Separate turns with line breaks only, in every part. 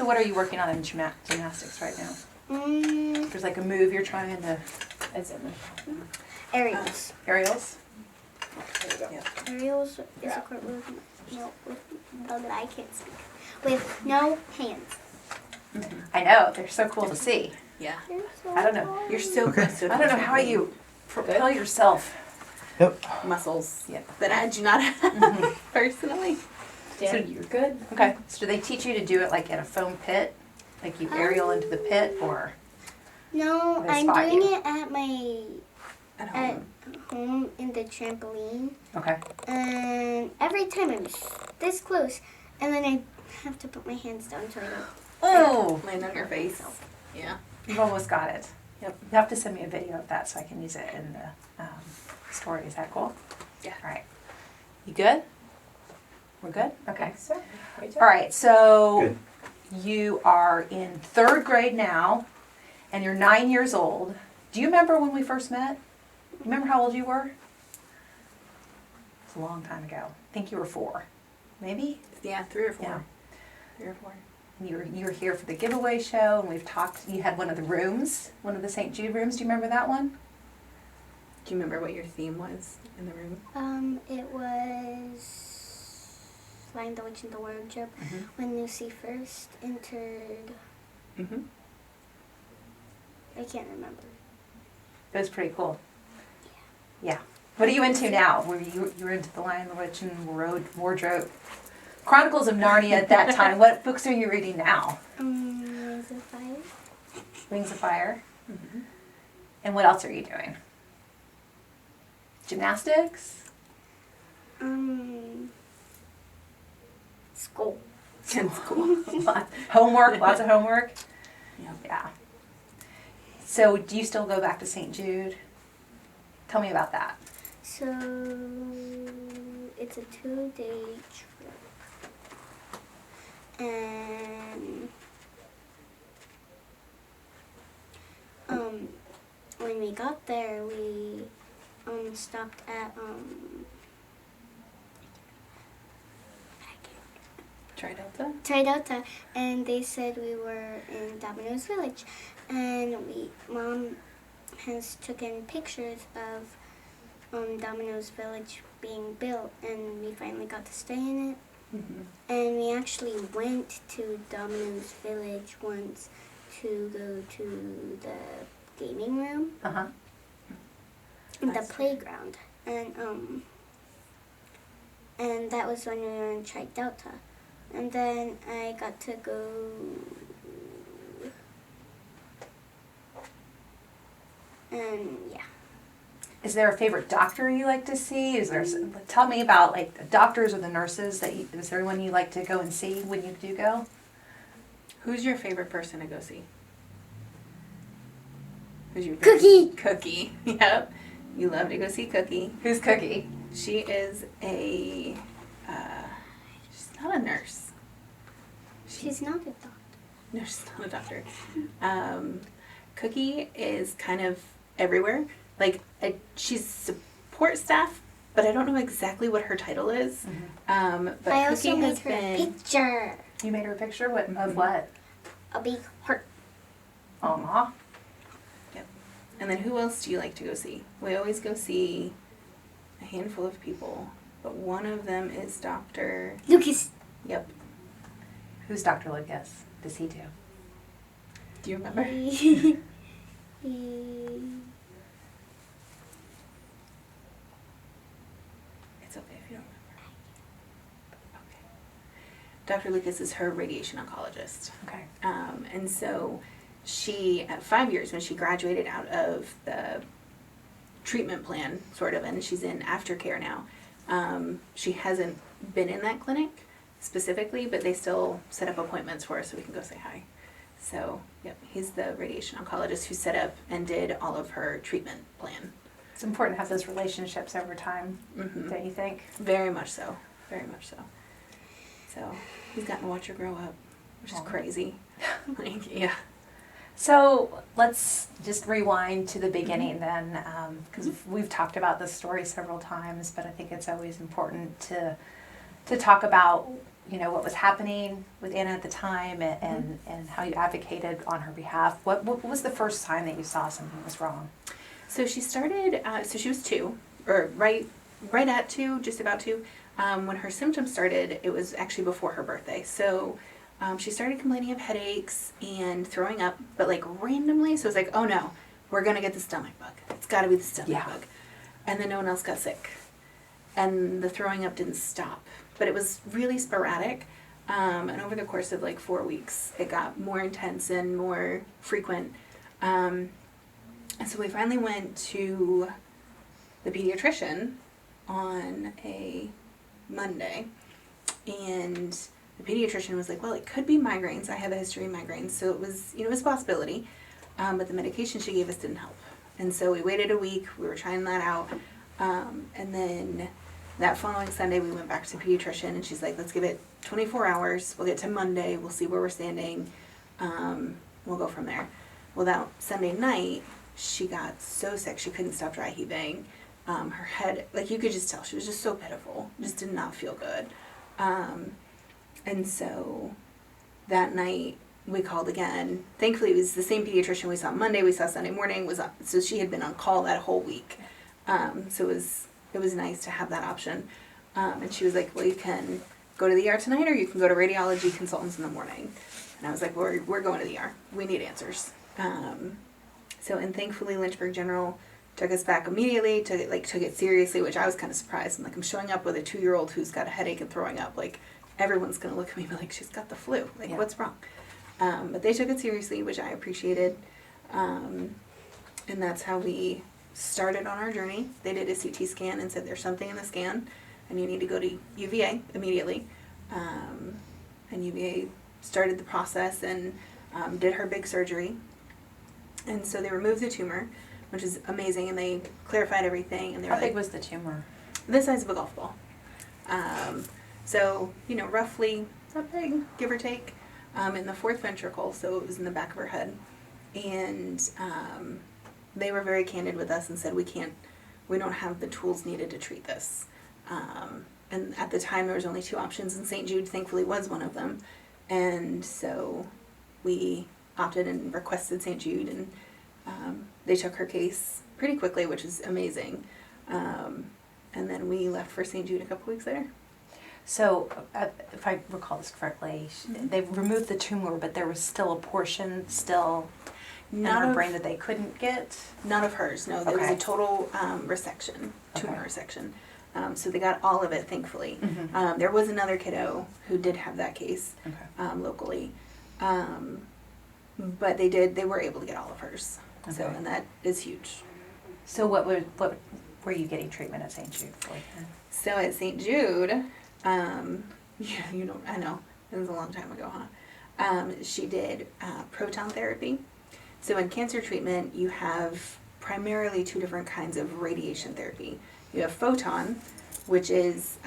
So what are you working on in gymnastics right now? There's like a move you're trying to...
Aerials.
Aerials?
There you go.
Yeah.
Aerials is a court with I can't speak. With no hands.
I know, they're so cool to see.
Yeah.
I don't know.
You're so close to it.
I don't know how you propel yourself.
Yep.
Muscles
Yeah.
that I do not have personally.
So
you're good.
Okay. So do they teach you to do it like in a foam pit? Like you aerial into the pit, or?
No,
They
I'm
spot
doing
you.
it at my
At
at
home.
home in the trampoline.
Okay.
And every time I'm this close, and then I have to put my hands down so I don't.
Oh,
Land on your face. Yeah.
you've almost got it.
Yep.
You have to send me a video of that so I can use it in the story. Is that cool?
Yeah.
All right. You good? We're good? Okay.
So, great job.
All right. So
Good.
you are in 3rd grade now, and you're 9 years old. Do you remember when we first met? Remember how old you were? It's a long time ago. I think you were 4. Maybe?
Yeah, 3 or 4.
Yeah.
3 or 4.
You were here for the giveaway show, and we've talked. You had one of the rooms, one of the St. Jude rooms. Do you remember that one?
Do you remember what your theme was in the room?
It was Lion the Witch and the Wardrobe when Lucy first entered.
Mm-hmm.
I can't remember.
It was pretty cool. Yeah. What are you into now? Were you were into the Lion, the Witch, and Wardrobe? Chronicles of Narnia at that time. What books are you reading now?
Wings of Fire.
Wings of Fire. And what else are you doing? Gymnastics?
School.
In school.
Homework? Lots of homework?
Yeah.
Yeah. So do you still go back to St. Jude? Tell me about that.
So it's a 2-day trip. And when we got there, we stopped at Tridota, and they said we were in Domino's Village, and Mom has taken pictures of Domino's Village being built, and we finally got to stay in it. And we actually went to Domino's Village once to go to the gaming room,
Uh-huh.
the playground, and that was when we were in Tridota. And then I got to go. And yeah.
Is there a favorite doctor you like to see? Tell me about like the doctors or the nurses is there anyone you like to go and see when you do go?
Who's your favorite person to go see? Who's your
Cookie.
Cookie. Yep. You love to go see Cookie.
Who's Cookie?
She is she's not a nurse.
She's not a doctor.
No, she's not a doctor. Cookie is kind of everywhere. Like, she's support staff, but I don't know exactly what her title is. But
I
Cookie
also made
has
her
been...
a picture.
You made her a picture of what?
A big heart.
Aw.
Yep. And then who else do you like to go see? We always go see a handful of people, but one of them is Dr.
Lucas.
Yep.
Who's Dr. Lucas? Does he do?
Do you remember?
he
It's okay if you don't remember. Okay. Dr. Lucas is her radiation oncologist.
Okay.
And so she, at 5 years, when she graduated out of the treatment plan, sort of, and she's in aftercare now, she hasn't been in that clinic specifically, but they still set up appointments for us so we can go say hi. So, yep, he's the radiation oncologist who set up and did all of her treatment plan.
It's important to have those relationships over time, don't you think?
Very much so. Very much so. So, he's gotten to watch her grow up, which is crazy. Like, yeah.
So let's just rewind to the beginning then, because we've talked about this story several times, but I think it's always important to talk about what was happening with Anna at the time and how you advocated on her behalf. What was the first sign that you saw something was wrong?
So she started, so she was 2, or right at 2, just about 2. When her symptoms started, it was actually before her birthday. So she started complaining of headaches and throwing up, but like randomly. So it was like, oh no, we're going to get the stomach bug. It's got to be the stomach bug. And then no one else got sick. And the throwing up didn't stop. But it was really sporadic. And over the course of like 4 weeks, it got more intense and more frequent. And so we finally went to the pediatrician on a Monday. And the pediatrician was like, well, it could be migraines. I have a history of migraines. So it was, it was a possibility. But the medication she gave us didn't help. And so we waited a week. We were trying that out. And then that following Sunday, we went back to the pediatrician, and she's like, let's give it 24 hours. We'll get to Monday. We'll see where we're standing. We'll go from there. Well, that Sunday night, she got so sick. She couldn't stop dry heaving. Her head, like you could just tell, she was just so pitiful. Just did not feel good. And so that night, we called again. Thankfully, it was the same pediatrician we saw Monday. We saw Sunday morning. So she had been on call that whole week. So it was nice to have that option. And she was like, well, you can go to the ER tonight, or you can go to radiology consultants in the morning. And I was like, well, we're going to the ER. We need answers. And thankfully, Lynchburg General took us back immediately, took it seriously, which I was kind of surprised. I'm like, I'm showing up with a 2-year-old who's got a headache and throwing up. Like, everyone's going to look at me and be like, she's got the flu. Like, what's wrong? But they took it seriously, which I appreciated. And that's how we started on our journey. They did a CT scan and said there's something in the scan and you need to go to UVA immediately. And UVA started the process and did her big surgery. And so they removed the tumor, which is amazing, and they clarified everything. And they were
How big was the tumor?
The size of a golf ball. So, roughly that big, give or take, in the 4th ventricle, so it was in the back of her head. And they were very candid with us and said, we don't have the tools needed to treat this. And at the time, there was only 2 options, and St. Jude, thankfully, was one of them. And so we opted and requested St. Jude, and they took her case pretty quickly, which is amazing. And then we left for St. Jude a couple weeks later.
So, if I recall this correctly, they removed the tumor, but there was still a portion in her brain that they couldn't get?
None of hers, no. There was a total resection, tumor resection. So they got all of it, thankfully.
Mm-hmm.
There was another kiddo who did have that case locally. But they were able to get all of hers.
Okay.
So, and that is huge.
So what were you getting treatment at St. Jude for?
So at St. Jude, I know, it was a long time ago, huh? She did proton therapy. So in cancer treatment, you have primarily 2 different kinds of radiation therapy. You have photon, which is,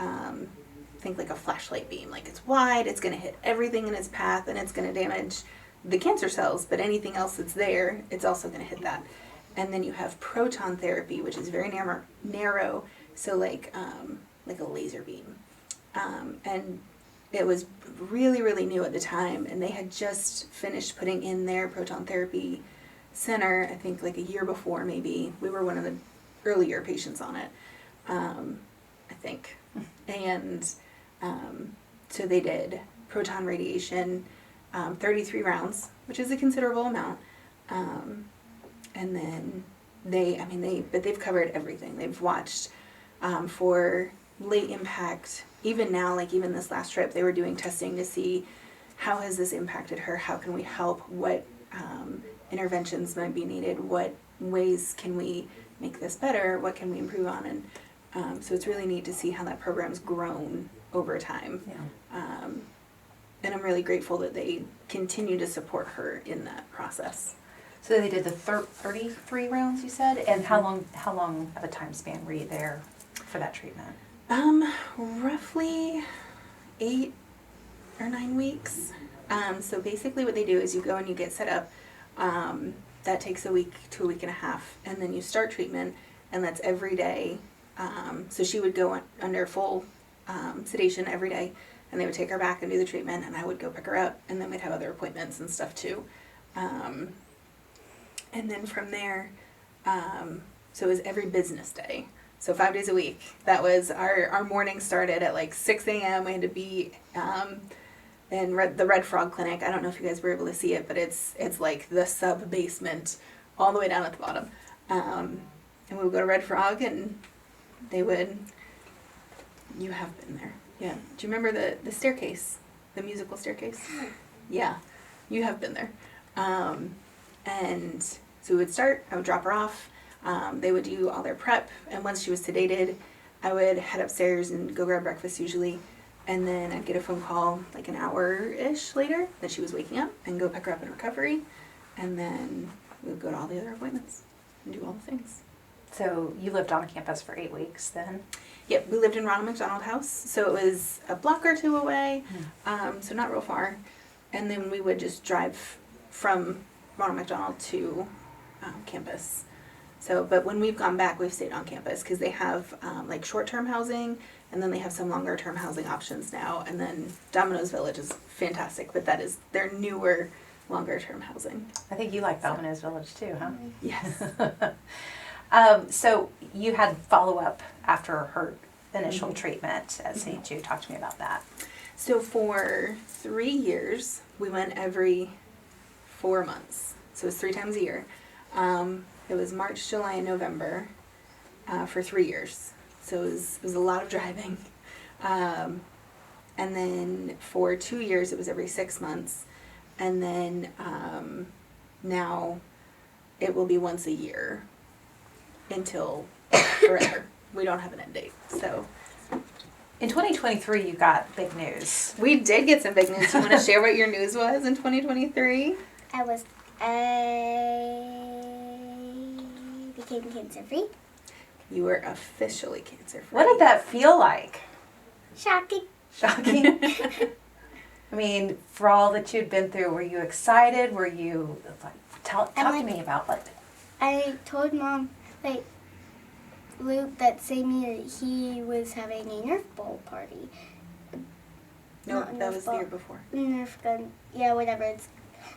think like a flashlight beam. Like, it's wide, it's going to hit everything in its path, and it's going to damage the cancer cells, but anything else that's there, it's also going to hit that. And then you have proton therapy, which is very narrow, so like a laser beam. And it was really, really new at the time, and they had just finished putting in their proton therapy center, I think like a year before maybe. We were one of the earlier patients on it, I think. And so they did proton radiation, 33 rounds, which is a considerable amount. And then they've covered everything. They've watched for late impact. Even now, like even this last trip, they were doing testing to see how has this impacted her, how can we help, what interventions might be needed, what ways can we make this better, what can we improve on. And so it's really neat to see how that program's grown over time.
Yeah.
And I'm really grateful that they continue to support her in that process.
So they did the 33 rounds, you said, and how long of a time span were you there for that treatment?
Roughly 8 or 9 weeks. So basically what they do is you go and you get set up. That takes a week to a week and a half, and then you start treatment, and that's every day. So she would go under full sedation every day, and they would take her back and do the treatment, and I would go pick her up, and then we'd have other appointments and stuff too. And then from there, so it was every business day. So 5 days a week. That was our morning started at like 6 a.m. We had to be in the Red Frog Clinic. I don't know if you guys were able to see it, but it's like the sub basement all the way down at the bottom. And we would go to Red Frog, and they would. You have been there, yeah. Do you remember the staircase, the musical staircase? Yeah, you have been there. And so we would start. I would drop her off. They would do all their prep, and once she was sedated, I would head upstairs and go grab breakfast usually, and then I'd get a phone call like an hour-ish later that she was waking up, and go pick her up in recovery, and then we would go to all the other appointments and do all the things.
So you lived on campus for 8 weeks then?
Yep, we lived in Ronald McDonald House, so it was a block or two away, so not real far, and then we would just drive from Ronald McDonald to campus. So, but when we've gone back, we've stayed on campus because they have like short-term housing, and then they have some longer-term housing options now. And then Domino's Village is fantastic, but that is their newer, longer-term housing.
I think you like Domino's Village too, huh?
Yes.
So you had follow-up after her initial treatment at St. Jude. Talk to me about that.
So for 3 years, we went every 4 months. So it's 3 times a year. It was March, July, and November for 3 years. So it was a lot of driving. And then for 2 years, it was every 6 months. And then now it will be once a year until forever. We don't have an end date. So
In 2023, you got big news.
we did get some big news. You want to share what your news was in 2023?
I became cancer-free.
You were officially cancer-free.
What did that feel like?
Shocking.
Shocking. I mean, for all that you'd been through, were you excited? Were you like, talk to me about like?
I told Mom, like, Luke that same year he was having a Nerf ball party.
No,
Not
that
Nerf
was
ball.
the year before.
Nerf gun, yeah, whatever.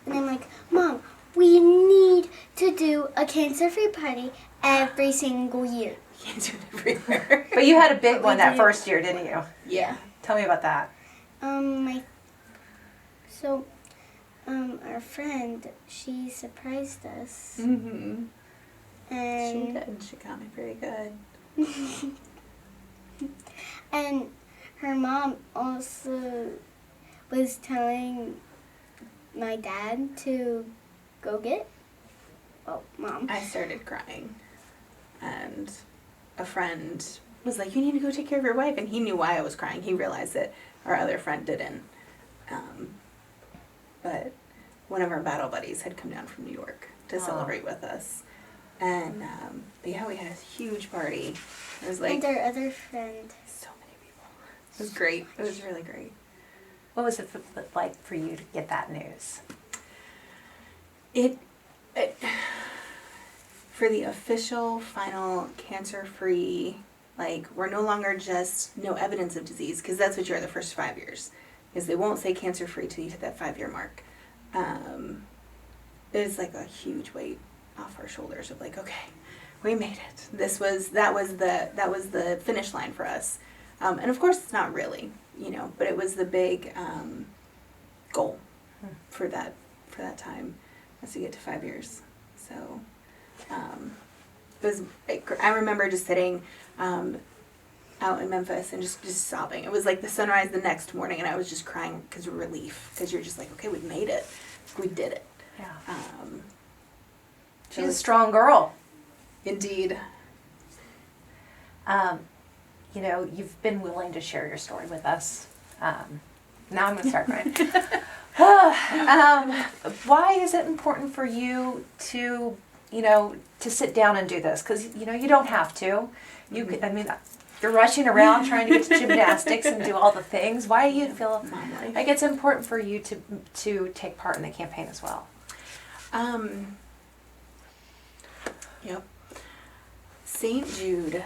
And I'm like, Mom, we need to do a cancer-free party every single year.
You can't do it everywhere.
But you had a big one that
did.
first year, didn't you?
Yeah.
Tell me about that.
Our friend, she surprised us.
Mm-hmm. She
And
did. She got me pretty good.
and her mom also was telling my dad to go get. Oh, Mom.
I started crying, and a friend was like, "You need to go take care of your wife," and he knew why I was crying. He realized that our other friend didn't. But one of our battle buddies had come down from New York to celebrate with us, and we had a huge party. It was like
And our other friend.
so many people. It was great. It was really great.
What was it like for you to get that news?
It for the official final cancer-free, like, we're no longer just no evidence of disease, because that's what you are the first 5 years, is they won't say cancer-free till you hit that 5-year mark. It was like a huge weight off our shoulders of like, okay, we made it. That was the finish line for us. And of course it's not really, but it was the big goal for that time, was to get to 5 years. So I remember just sitting out in Memphis and just sobbing. It was like the sunrise the next morning, and I was just crying because of relief, because you're just like, okay, we made it. We did it.
Yeah.
So
She's a strong girl.
Indeed.
You've been willing to share your story with us. Now I'm going to start crying. Why is it important for you to sit down and do this? Because, you don't have to. You're rushing around trying to get to gymnastics and do all the things. Why do you feel
Mom life.
like it's important for you to take part in the campaign as well?
Yep. St. Jude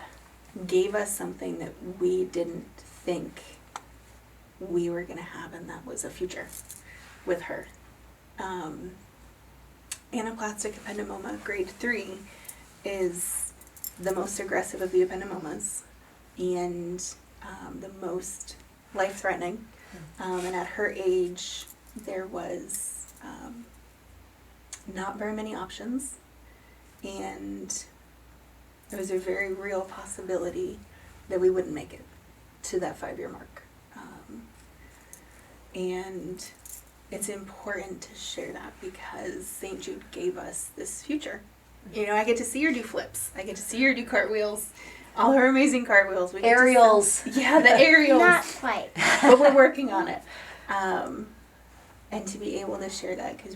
gave us something that we didn't think we were going to have, and that was a future with her. Anaplastic ependymoma grade 3 is the most aggressive of the ependymomas and the most life-threatening. And at her age, there was not very many options, and there was a very real possibility that we wouldn't make it to that 5-year mark. And it's important to share that because St. Jude gave us this future. You know, I get to see her do flips. I get to see her do cartwheels. All her amazing cartweels.
Aerials.
Yeah, the aerials.
Not quite.
But we're working on it. And to be able to share that, because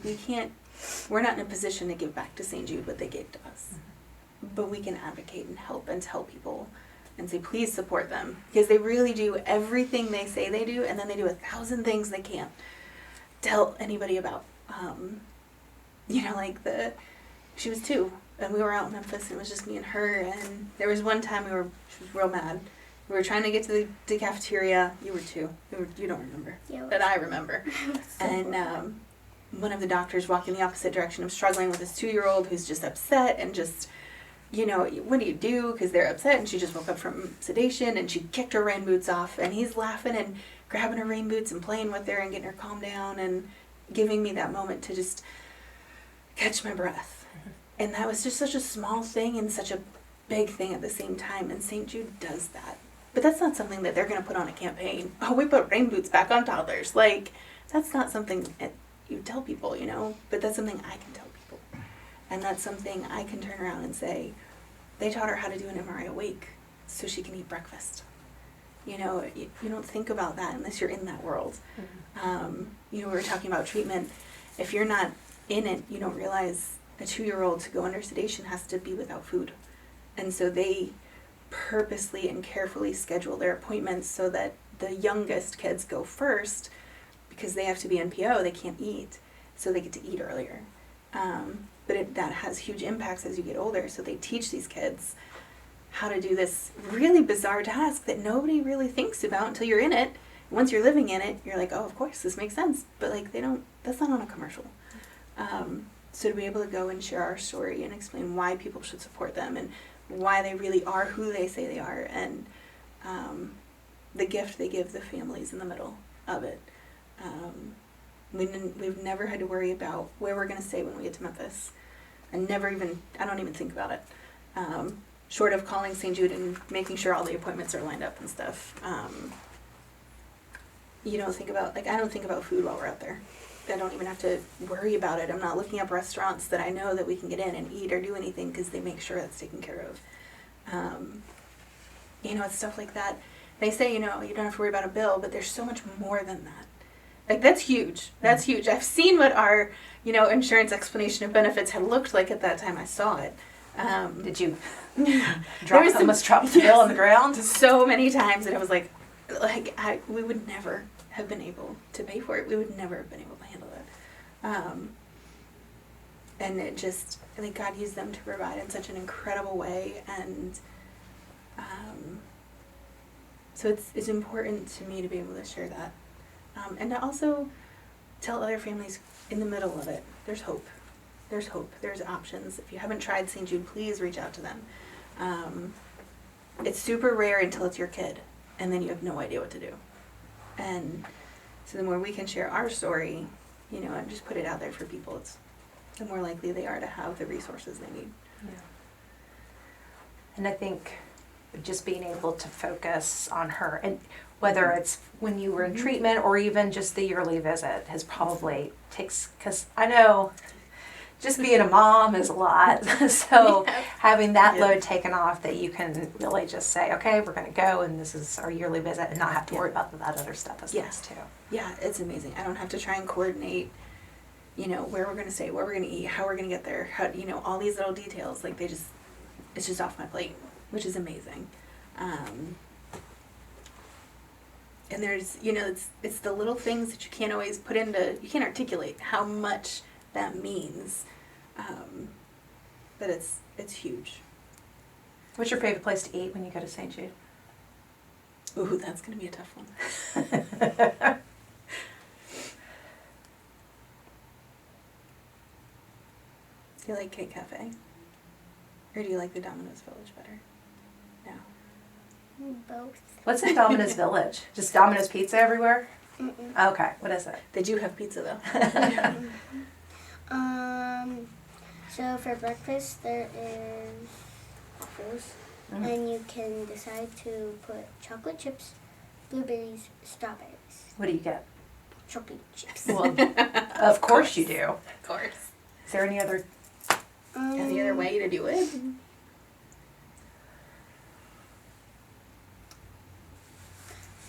we're not in a position to give back to St. Jude what they gave to us. But we can advocate and help and tell people and say, please support them. Because they really do everything they say they do, and then they do 1,000 things they can't tell anybody about. You know, like she was 2, and we were out in Memphis, and it was just me and her, and there was one time she was real mad. We were trying to get to the cafeteria. You were 2. You don't remember.
Yeah,
but I remember.
So
And one of the doctors walked in the opposite direction. I'm struggling with this 2-year-old who's just upset and just, you know, what do you do? Because they're upset, and she just woke up from sedation, and she kicked her rain boots off, and he's laughing and grabbing her rain boots and playing with her and getting her calmed down and giving me that moment to just catch my breath. And that was just such a small thing and such a big thing at the same time, and St. Jude does that. But that's not something that they're going to put on a campaign. Oh, we put rain boots back on toddlers. Like, that's not something that you tell people, you know, but that's something I can tell people. And that's something I can turn around and say, they taught her how to do an MRI awake so she can eat breakfast. You know, you don't think about that unless you're in that world. You know, we were talking about treatment. If you're not in it, you don't realize a 2-year-old to go under sedation has to be without food. And so they purposely and carefully schedule their appointments so that the youngest kids go first because they have to be NPO, they can't eat, so they get to eat earlier. But that has huge impacts as you get older, so they teach these kids how to do this really bizarre task that nobody really thinks about until you're in it. Once you're living in it, you're like, oh, of course, this makes sense. But like, that's not on a commercial. So to be able to go and share our story and explain why people should support them and why they really are who they say they are, and the gift they give the families in the middle of it. We've never had to worry about where we're going to stay when we get to Memphis. I don't even think about it. Short of calling St. Jude and making sure all the appointments are lined up and stuff. You don't think about, I don't think about food while we're out there. I don't even have to worry about it. I'm not looking up restaurants that I know that we can get in and eat or do anything because they make sure that's taken care of. You know, it's stuff like that. They say, you know, you don't have to worry about a bill, but there's so much more than that. Like, that's huge. That's huge. I've seen what our, you know, insurance explanation of benefits had looked like at that time I saw it.
Did you
almost
drop the bill on the ground?
So many times that I was like we would never have been able to pay for it. We would never have been able to handle it. And it just, I think God used them to provide in such an incredible way. And so it's important to me to be able to share that. And to also tell other families in the middle of it, there's hope. There's hope. There's options. If you haven't tried St. Jude, please reach out to them. It's super rare until it's your kid, and then you have no idea what to do. And so the more we can share our story, you know, and just put it out there for people, the more likely they are to have the resources they need.
Yeah. And I think just being able to focus on her, and whether it's when you were in treatment or even just the yearly visit, because I know just being a mom is a lot. So having that load taken off, that you can really just say, okay, we're going to go, and this is our yearly visit, and not have to worry about that other stuff as well too.
Yeah, it's amazing. I don't have to try and coordinate, you know, where we're going to stay, where we're going to eat, how we're going to get there, how, you know, all these little details. Like, it's just off my plate, which is amazing. And there's, you know, it's the little things that you can't always you can't articulate how much that means. But it's huge.
What's your favorite place to eat when you go to St. Jude?
Ooh, that's gonna be a tough one. Do you like Kit Cafe? Or do you like the Domino's Village better? No.
Both.
What's in Domino's Village? Just Domino's pizza everywhere?
Mm-mm.
Okay, what is it?
They do have pizza though.
So for breakfast there is waffles, and you can decide to put chocolate chips, blueberries, strawberries.
What do you get?
Chocolate chips.
Well, of course you do.
Of course.
Is there any other?
Any other way to do it?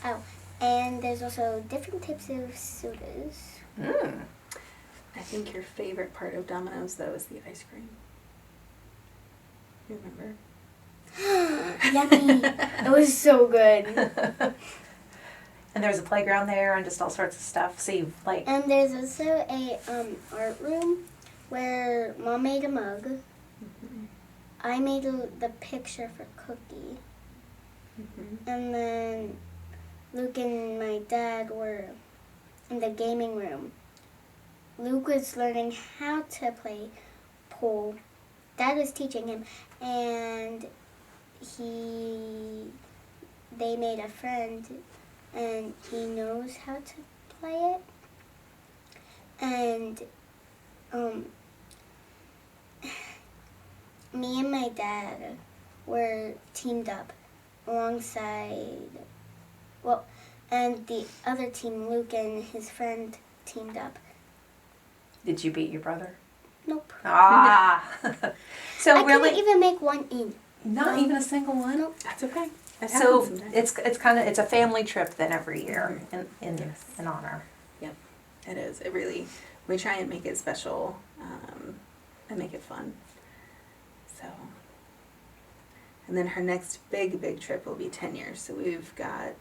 Oh, and there's also different types of sodas.
Mm.
I think your favorite part of Domino's though is the ice cream. You remember?
Yummy! It was so good.
And there's a playground there and just all sorts of stuff. So you like.
And there's also a art room where Mom made a mug.
Mm-hmm.
I made the picture for Cookie.
Mm-hmm.
And then Luke and my dad were in the gaming room. Luke was learning how to play pool. Dad was teaching him, and they made a friend, and he knows how to play it. And me and my dad were teamed up alongside, and the other team, Luke and his friend, teamed up.
Did you beat your brother?
Nope.
Ah. So
I
really,
couldn't even make one in.
not even a single one.
Nope.
That's okay. It
So
happens sometimes.
it's kind of, it's a family trip then every year in honor.
Yep, it is. It really, we try and make it special and make it fun. So, and then her next big trip will be 10 years. So we've got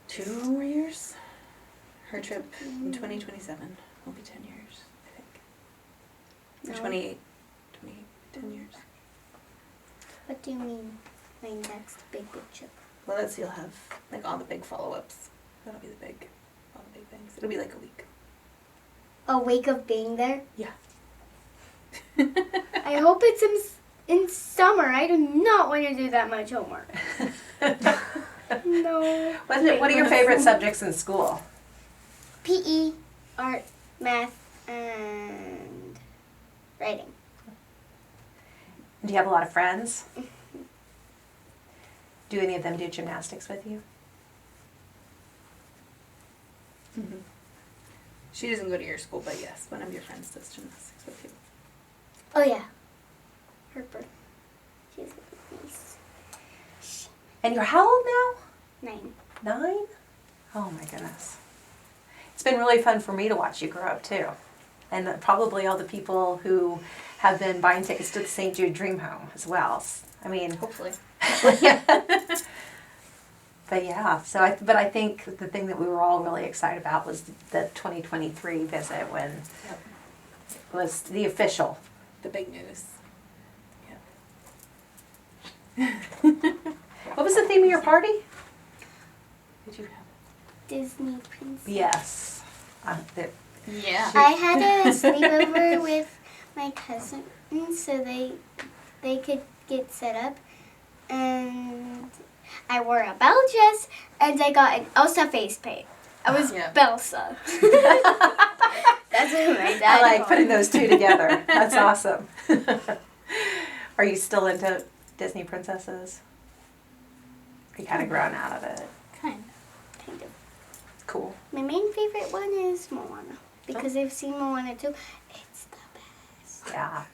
2 more years. Her trip in 2027 will be 10 years, I think. Or
No.
28, 10 years.
What do you mean, my next big trip?
Well, that's, you'll have like all the big follow-ups. That'll be all the big things. It'll be like a week.
A week of being there?
Yeah.
I hope it's in summer. I do not want to do that much homework. No.
What are your favorite subjects in school?
PE, art, math, and writing.
Do you have a lot of friends? Do any of them do gymnastics with you?
Mm-hmm. She doesn't go to your school, but yes, one of your friends does gymnastics with you.
Oh yeah. Harper. She's nice.
And you're how old now?
9.
9? Oh my goodness. It's been really fun for me to watch you grow up too. And probably all the people who have been buying tickets to the St. Jude Dream Home as well. I mean,
Hopefully.
but yeah, but I think the thing that we were all really excited about was the 2023 visit when it was the official.
The big news.
What was the theme of your party?
Did you have?
Disney princess.
Yes.
Yeah.
I had a sleepover with my cousins so they could get set up, and I wore a bell dress and I got an Elsa face paint. I was
Yeah.
Belsa. That's what my dad
I like
called
putting
me.
those two together. That's awesome. Are you still into Disney princesses? You kind of grown out of it.
Kind
Kind of.
Cool.
My main favorite one is Moana because I've seen Moana too. It's the best.
Yeah.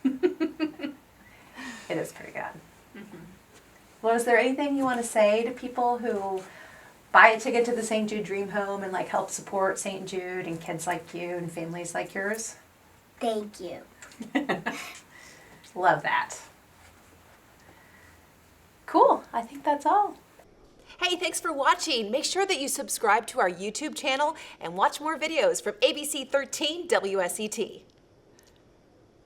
It is pretty good. Well, is there anything you want to say to people who buy a ticket to the St. Jude Dream Home and like help support St. Jude and kids like you and families like yours?
Thank you.
Love that. Cool. I think that's all. Hey, thanks for watching. Make sure that you subscribe to our YouTube channel and watch more videos from ABC 13 WSET.